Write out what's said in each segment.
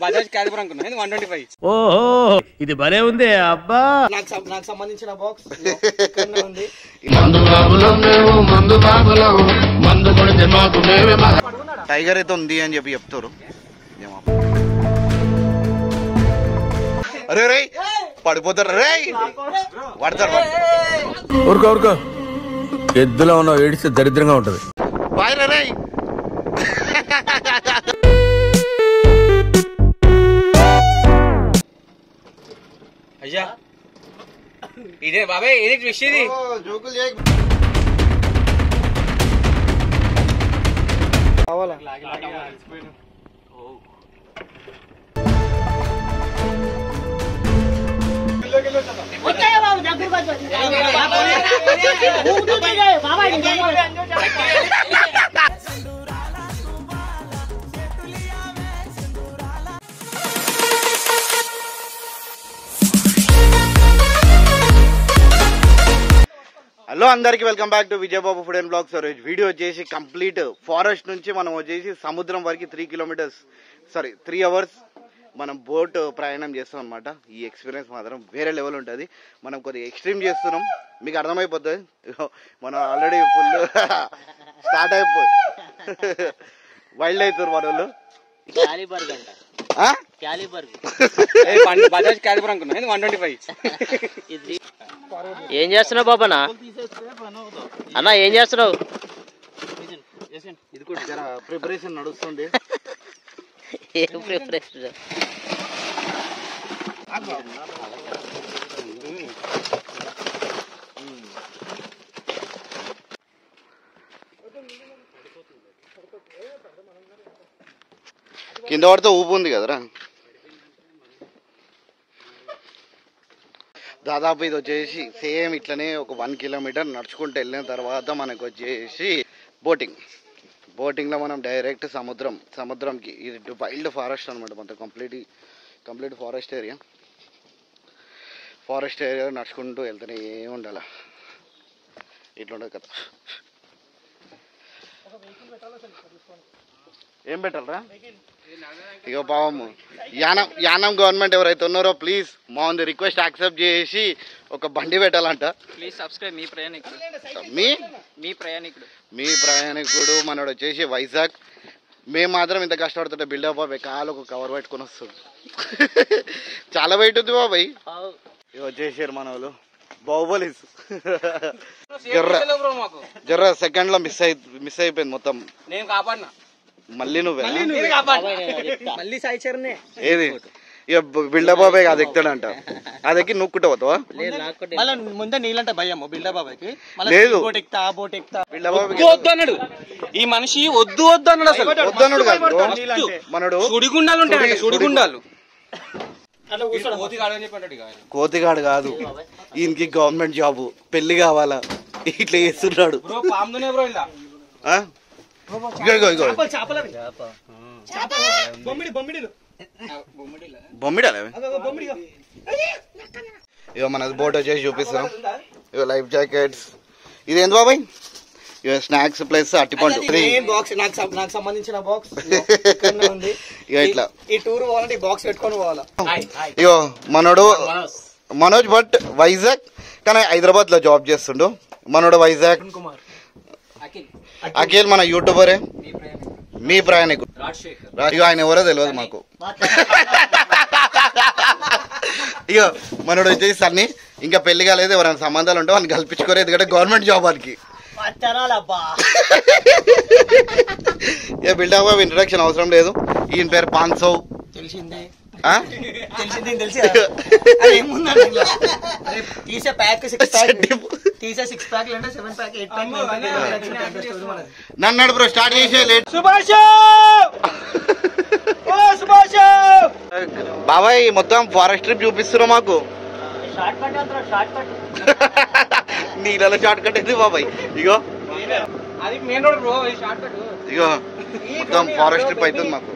Bajaj calibre అనుకున్నా 125. ఓహో ఇది భలే ఉంది అబ్బా. నాకు సంబంధించిన బాక్స్ ఉంది. టైగర్ అయితే ఉంది అని చెప్పి చెప్తారు. అరే రే పడిపోతారు రే పడతారు. ఊరుకో ఊరుకో ఎద్దులో ఉన్న ఏడిస్తే దరిద్రంగా ఉంటది. బాయ్ రే. అయ్యా ఇదే బాబాయ్ ఏది ట్విస్ట్ ఇది. జోకులు చేయ కావాలా హలో అందరికి welcome back to Vijayababu food and blogs. Video వచ్చేసి కంప్లీట్ ఫారెస్ట్ నుంచి మనం వచ్చేసి సముద్రం వరకు 3 అవర్స్ మనం బోట్ ప్రయాణం చేస్తాం అనమాట. ఈ ఎక్స్పీరియన్స్ మాత్రం వేరే లెవెల్ ఉంటుంది. మనం కొద్దిగా ఎక్స్ట్రీమ్ చేస్తున్నాం, మీకు అర్థమైపోతుంది. మనం ఆల్రెడీ ఫుల్ స్టార్ట్ అయిపోయి వైల్డ్ అవుతారు మన వాళ్ళు. బజాజ్ క్యాలిబర్ అనుకున్నా 125. ఏం చేస్తున్నావు బాబనా? అన్న ఏం చేస్తున్నావు? ఇది కూడా జర ప్రిపరేషన్ నడుస్తుంది. ఏం ప్రిపరేషన్? కింద పడితే ఊపు ఉంది కదరా. దాదాపు ఇది వచ్చేసి సేమ్ ఇట్లనే ఒక 1 కిలోమీటర్ నడుచుకుంటూ వెళ్ళిన తర్వాత మనకు వచ్చేసి బోటింగ్లో మనం డైరెక్ట్ సముద్రంకి. ఇది వైల్డ్ ఫారెస్ట్ అనమాట, మొత్తం కంప్లీట్ ఫారెస్ట్ ఏరియా నడుచుకుంటూ వెళ్తూనే ఉండాల. ఇట్లా ఉండదు కదా. ఏం పెట్టాలరా? ఇక పావము యానం గవర్నమెంట్ ఎవరైతే ఉన్నారో ప్లీజ్ మా రిక్వెస్ట్ యాక్సెప్ట్ చేసి ఒక బండి పెట్టాలంట. Please subscribe. మీ ప్రయాణికుడు మనోడు వచ్చేసి వైజాగ్. మేము మాత్రం ఇంత కష్టపడుతుంటే బిల్డప్ బాబాయ్ కాలు ఒక కవర్ పెట్టుకుని వస్తుంది. చాలా వెయిట్ ఉంది బాబాయ్. ఇక వచ్చేసారు మన వాళ్ళు బాహుబలి. జర్ర సెకండ్ లో మిస్ అయిపోయింది మొత్తం. నేను కాపాడినా మళ్ళీ నువ్వే మళ్ళీ సాయి చరణ్ ఏది ఇక బిల్డప్ బాబాయ్ అది ఎక్కుతాడంట. అది ఎక్కి నూక్కుంటా పోతావా? ముందే నీళ్ళంట భయం బిల్డప్ బాబాయ్కి. లేదు బోట్ ఎక్కుతా బిల్డప్ బాబాయ్ వద్దు అన్నాడు. ఈ మనిషి వద్దు అన్నాడు. అసలు వద్దన్నాడు కాదు మనడు. సుడిగుండాలు ఉంటాయి, సుడిగుండాలు. కోతిగాడు కాదు, ఈయనకి గవర్నమెంట్ జాబ్, పెళ్లి కావాలా, ఇట్లా చేస్తున్నాడు. బొమ్మిడాలి. ఇక మన బోట్ వచ్చేసి చూపిస్తాం. ఇక లైఫ్ జాకెట్స్. ఇది ఏంది బాబాయ్? ఇక స్నాక్స్ ప్లస్ అట్టిపండు. నాకు సంబంధించిన బాక్స్ ఉంది. ఇక ఇట్లా ఈ టూర్ పోవాలంటే బాక్స్ పెట్టుకొని పోవాలా. ఇగో మనోజ్ బట్ వైజాగ్, కానీ హైదరాబాద్ లో జాబ్ చేస్తుండు. మనోడు వైజాగ్. అఖిల్ మన యూట్యూబరే, మీ ప్రయాణికుడు. ఆయన ఎవరో తెలియదు మాకు. ఇగో మనోడు వచ్చేసి సన్ని. ఇంకా పెళ్లి కాలేదు, ఎవరైనా సంబంధాలు ఉంటే వాళ్ళని కల్పించుకోరు, ఎందుకంటే గవర్నమెంట్ జాబ్ వాళ్ళకి. ఇక బిల్డప్ ఇంట్రడక్షన్ అవసరం లేదు. ఈయన పేరు 500. తెలిసిందే తీసే ప్యాక్ 6 ప్యాక్ 7 ప్యాక్ 8 ప్యాక్. నన్ను బ్రో స్టార్ట్ చేసే లేట్. బాబాయ్ మొత్తం ఫారెస్ట్ ట్రిప్ చూపిస్తున్నా మాకు. నీళ్ళలో షార్ట్ కట్ అయితే బాబాయ్. ఇగో ఇగో మొత్తం ఫారెస్ట్ ట్రిప్ అవుతుంది మాకు.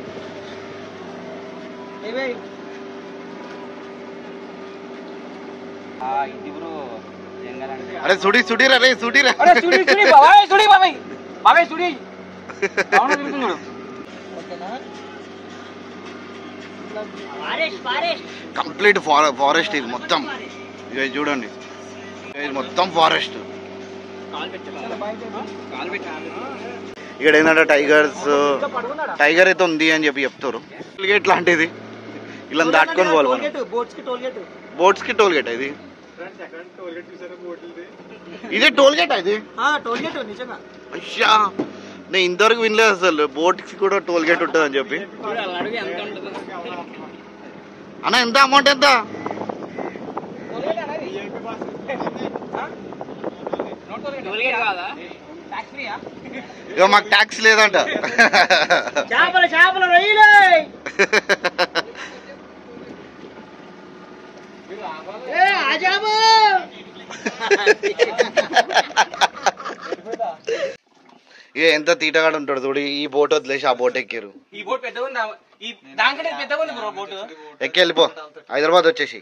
అరే సుడి సుడిరా రే సుడిరా. కంప్లీట్ ఫారెస్ట్ ఇది మొత్తం. ఇక చూడండి, ఇది మొత్తం ఫారెస్ట్. ఇక్కడ ఏంటంటే టైగర్ అయితే ఉంది అని చెప్పి చెప్తారు. టోల్ గేట్ లాంటిది, ఇలా దాటుకొని పోవాలి. బోట్స్ కి టోల్ గేట్ ఇది. ఇదే టోల్ గేట్ ఇది. అయ్యా, నేను ఇంతవరకు వినలేదు అసలు బోట్ కి కూడా టోల్ గేట్ ఉంటుంది అని చెప్పి. అన్న ఎంత అమౌంట్ ఎంత? ఇక మాకు ట్యాక్స్ లేదంట. ఇక ఎంత తీటగాడు ఉంటాడు చూడు. ఈ బోట్ వదిలేసి ఆ బోట్ ఎక్కారు. ఎక్కి వెళ్ళిపో హైదరాబాద్ వచ్చేసి.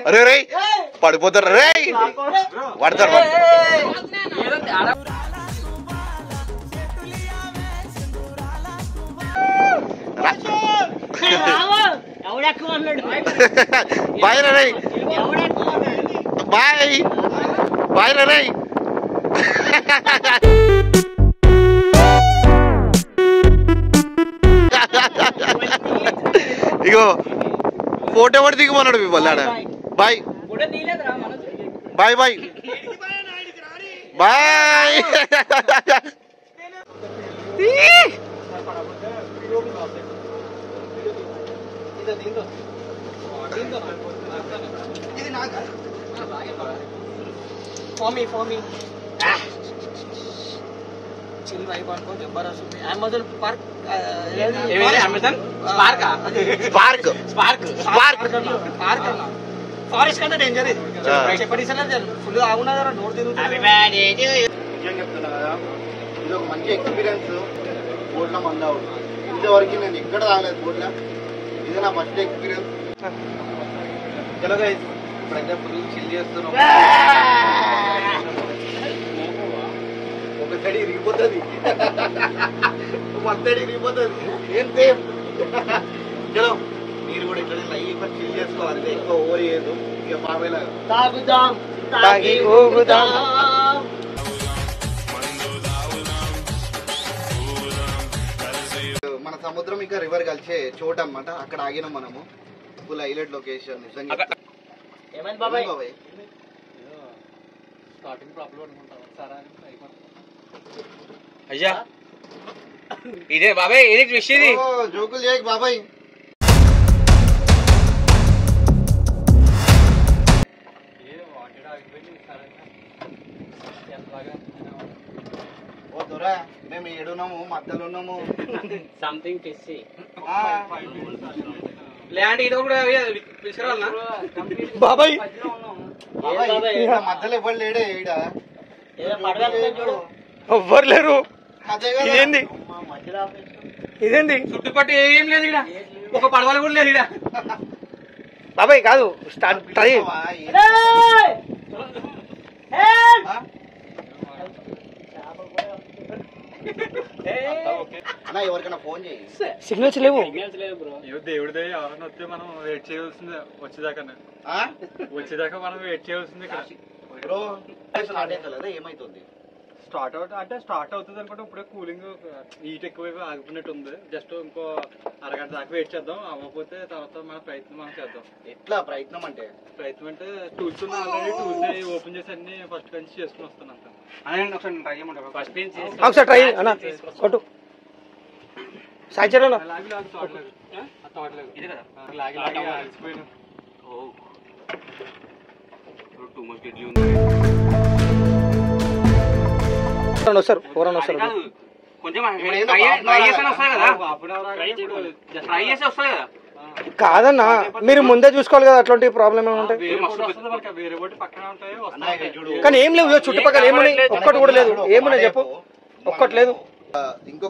అరే రే పడిపోతారు, రే పడతారు. బాయ్ రే, బాయ్ బాయ్ రే. ఇగో ఫోటో కూడా దిగమన్నాడు మీ వల్ల. Bye bye bye bye. Forest కంటే డేంజర్ ఇది. చెప్పండి ఫుల్ ఆగున్నా నోట్ తిరుగుతుంది. చెప్తున్నా కదా, ఇది ఒక మంచి ఎక్స్పీరియన్స్. బోట్ల మందావు ఇంతవరకు నేను ఎక్కడ తాగలేదు బోట్ల. ఇది నా ఫస్ట్ ఎక్స్పీరియన్స్. చలో గైస్, ఇప్పుడైతే ఫుల్ చిల్ చేస్తున్నాం. ఒక సైడ్ ఇరిగిపోతుంది, మొత్తం ఇరిగిపోతుంది. ఏం సేమ్. చలో మీరు కూడా ఇట్లా లైఫ్ చిల్ చేసుకోవాలి, ఎక్కువ ఓవర్ చేయదు. ఇక బాబాయ్లాగా తాగుదాం తాగి ఊగుదాం. మన సముద్రం ఇంకా రివర్ కలిసే చోట అన్నమాట. అక్కడ ఆగినాం మనము. ఫుల్ హైలైట్ లొకేషన్ నిజంగా. ఏమైంది బాబాయ్? అయ్యా ఇదే బాబాయ్, ఏది ట్విస్ట్ ఇది? జోకులు చేయకు బాబాయ్. ఓ దొరా, మేము ఏడున్నాము, మధ్యలో ఉన్నాము. సంథింగ్ టిస్సీ ల్యాండ్ ఇది కూడా తీసుకురావాలనా బాబాయ్? మధ్యలో ఎవరు లేడే ఈడ, ఎవ్వరు లేరు. అదే కదా. ఇదేంది ఇదేంది చుట్టుపట్టు ఏం లేదు ఇక్కడ, ఒక పడవలు కూడా లేదు ఇక్కడ. బాబాయ్ కాదు, ట్రై. అన్నా ఎవరికైనా ఫోన్ చేయి. సిగ్నల్స్ లేవు. దేవుడిదే ఎవరైనా వస్తే మనం వెయిట్ చేయవలసిందే. వచ్చేదాకా మనం వెయిట్ చేయవలసింది. బ్రో స్టార్ట్ అవుతలేదా? ఏమైతుంది? స్టార్ట్ అవుతుంది అనుకుంటే ఇప్పుడే కూలింగ్ హీట్ ఎక్కువ ఆగిపోయినట్టు ఉంది. జస్ట్ ఇంకో అరగంట దాకా వెయిట్ చేద్దాం. అవ్వకపోతే తర్వాత మన ప్రయత్నం మనం చేద్దాం. ఎట్లా ప్రయత్నం అంటే? టూల్స్ ఆల్రెడీ టూల్స్ ఓపెన్ చేసి అన్ని ఫస్ట్ నుంచి చేసుకుని వస్తాను అంత. ఒకసారి ట్రై అన్న కొట్టు. సాయిచరణ వస్తారు, ఎవరన్నా వస్తారు. కాదన్నా, మీరు ముందే చూసుకోవాలి కదా, అట్లాంటి ప్రాబ్లం ఏమైనా ఉంటాయి. కానీ ఏం లేవు చుట్టుపక్కల, ఏమున్నాయి? ఒక్కటి కూడా లేదు. ఏమున్నాయి చెప్పు, ఒక్కటి లేదు. ఇంకో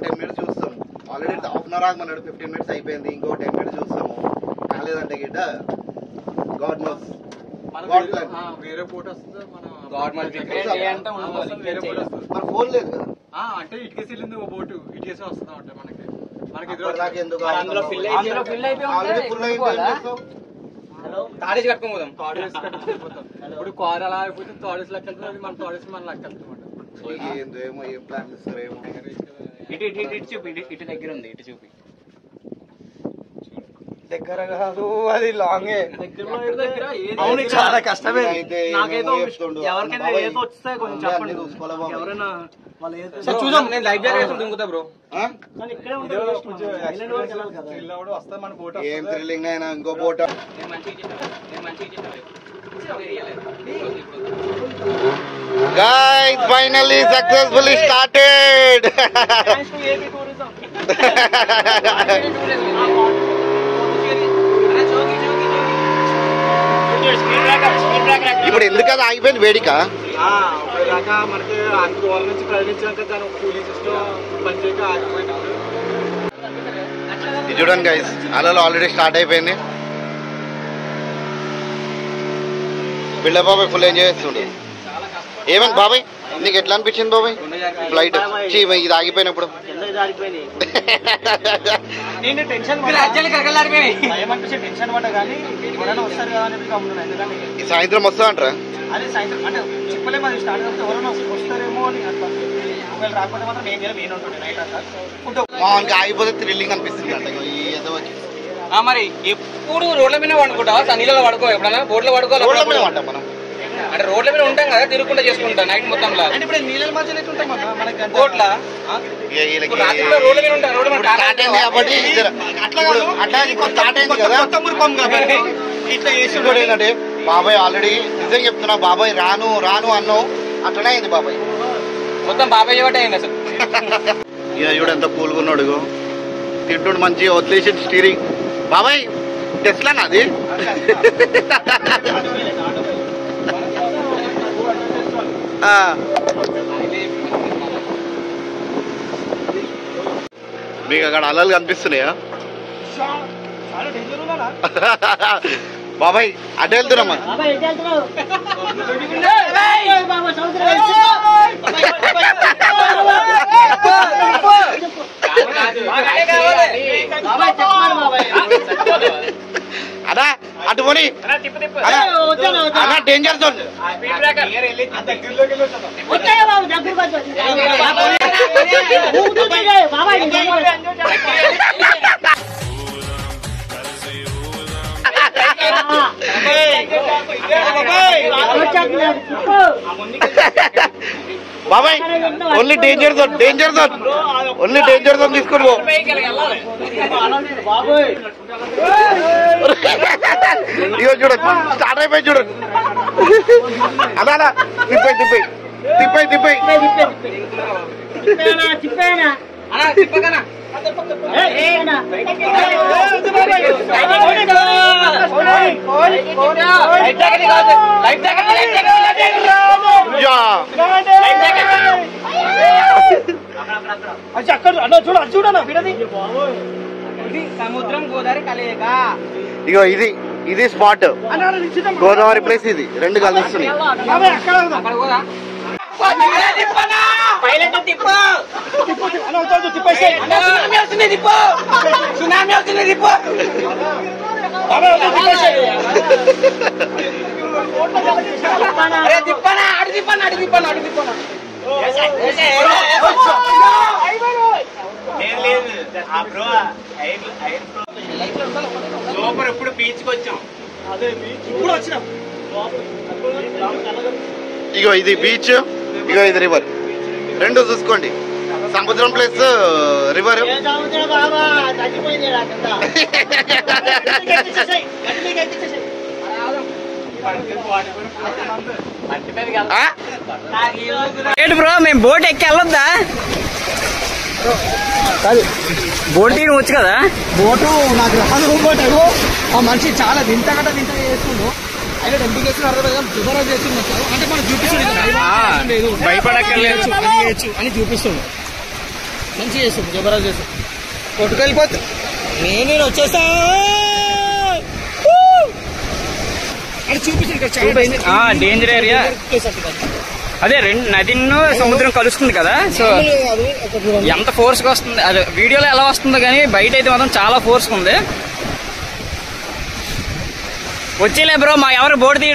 10 minutes చూస్తాం. ఆల్రెడీ హాఫ్ అన్ అవర్ ఆగమన్నాడు, 15 minutes అయిపోయింది. ఇంకో 10 minutes చూస్తాము. కాలేదంటే గిట్ట గాడ్ నోస్. వేరే బోట్ వస్తుంది మన ఫోన్ లేదు కదా అంటే ఇటుకేసి వెళ్ళింది ఒక బోటు ఇటుకేసి వస్తుంది అంటే మనకి తాడేసి కట్టుకోపోదాం ఇప్పుడు కార్ అలా అయిపోతే తాడేసి లెక్క వెళ్తుంది మన తాడేసి మన లెక్క వెళ్తాం ఏమో ఏం ప్లాన్ ఇస్తారేమో ఇటు చూపి ఇటు దగ్గర ఉంది ఇటు చూపి దగ్గర కాదు అది లాంగే అవును చాలా కష్టమే ఎవరికైనా ఏదో వస్తే కొంచెం చెప్పండి ఎవరైనా చూద్దాం నేను లైఫ్ జాకెట్ వేసుకుని దుంకుతా బ్రో వస్తే మన బోట్ ఏం థ్రిల్లింగ్ అయినా ఇంకో boat Guys, finally successfully started. ఇప్పుడు ఎందుకది ఆగిపోయింది వేడిక మనకి అంత దూరం నుంచి ప్రయాణించాక దాని కూలీ సిస్టమ్ పనిచేయక ఆగిపోయింది. ఇది చూడండి గైస్, అలలో ఆల్రెడీ స్టార్ట్ అయిపోయింది. పిల్ల బాబాయ్ ఫుల్ ఎంజాయ్ చేస్తుండే. ఏమైంది బాబాయ్, నీకు ఎట్లా అనిపించింది బాబాయ్ ఫ్లైట్ ఇది ఆగిపోయినప్పుడు? ఈ సాయంత్రం వస్తా అంటారా? ఆగిపోతే థ్రిల్లింగ్ అనిపిస్తుంది అంట. మరి ఎప్పుడు రోడ్ల మీద పడుకుంటావా? నీళ్ళలో పడుకో, ఎప్పుడైనా బోట్లో పడుకోవాలి. మనం అంటే రోడ్ల మీద ఉంటాం కదా, తిరుగుకుంటా చేసుకుంటాం నైట్ మొత్తంలో. నీళ్ళ మధ్యలో బోట్ల రోడ్ల మీద ఉంటాం. రోడ్ల మీద ఇట్లా చేసి ఏంటంటే బాబాయ్ ఆల్రెడీ నిజం చెప్తున్నా, బాబాయ్ రాను రాను అన్నావు, అట్లనే అయింది బాబాయ్. మొత్తం బాబాయ్ ఒకటే అయింది అసలు. ఇక చూడు ఎంత కూల్గున్నాడు, తింటుండు మంచిగా వదిలేసి స్టీరింగ్. బాబాయ్ టెస్లా నాది. మీకు అక్కడ అలలు కనిపిస్తున్నాయా బాబాయ్? అటు వెళ్తున్నామా? అదా అటు పోనీ అన్నా, డేంజర్ జోన్. బాబాయ్ only danger zone, danger zone, only danger zone తీసుకుని పో. ఇగో చూడండి స్టార్ట్ అయిపోయి చూడండి. అదా తిప్పాయి తిప్పాయి తిప్పాయి తిప్పాయి. సముద్రం గోదావరి కలయిక. ఇగో ఇది ఇది స్పాట్, గోదావరి ప్లేస్, ఇది రెండు కలుస్తున్నాయి. సూపర్. ఇప్పుడు బీచ్కి వచ్చాం. ఇప్పుడు వచ్చినాం. ఇగో ఇది బీచ్, ఇగో ఇది రివర్, రెండు చూసుకోండి. సముద్రం ప్లస్ రివర్. ఏంటి బ్రో, మేము బోట్ ఎక్కి వెళ్ళొద్దా? బోట్ దిగి వచ్చు కదా. బోటు నాకు రాదు బోట్. ఆ మనిషి చాలా వింతగా చేస్తుండు. అయితే ఎంపిక చేసిన అర్థం జబర్దస్త్ చేస్తున్నారు. అంటే మనం చూపిస్తుంది భయపడక్కర్లేదు అని చూపిస్తుంది. మంచిగా చేస్తుంది, జబర్దస్త్ చేస్తుంది. కొట్టుకెళ్ళిపోతుంది. నేను వచ్చేసా. అది చూపించారు డేంజర్ ఏరియా. అదే నదిను సముద్రం కలుస్తుంది కదా, సో ఎంత ఫోర్స్ గా వస్తుంది అదే వీడియోలో ఎలా వస్తుందో కానీ బయట అయితే మాత్రం చాలా ఫోర్స్ ఉంది. వచ్చేలే బ్రో, మా ఎవరు బోర్డు తీయడం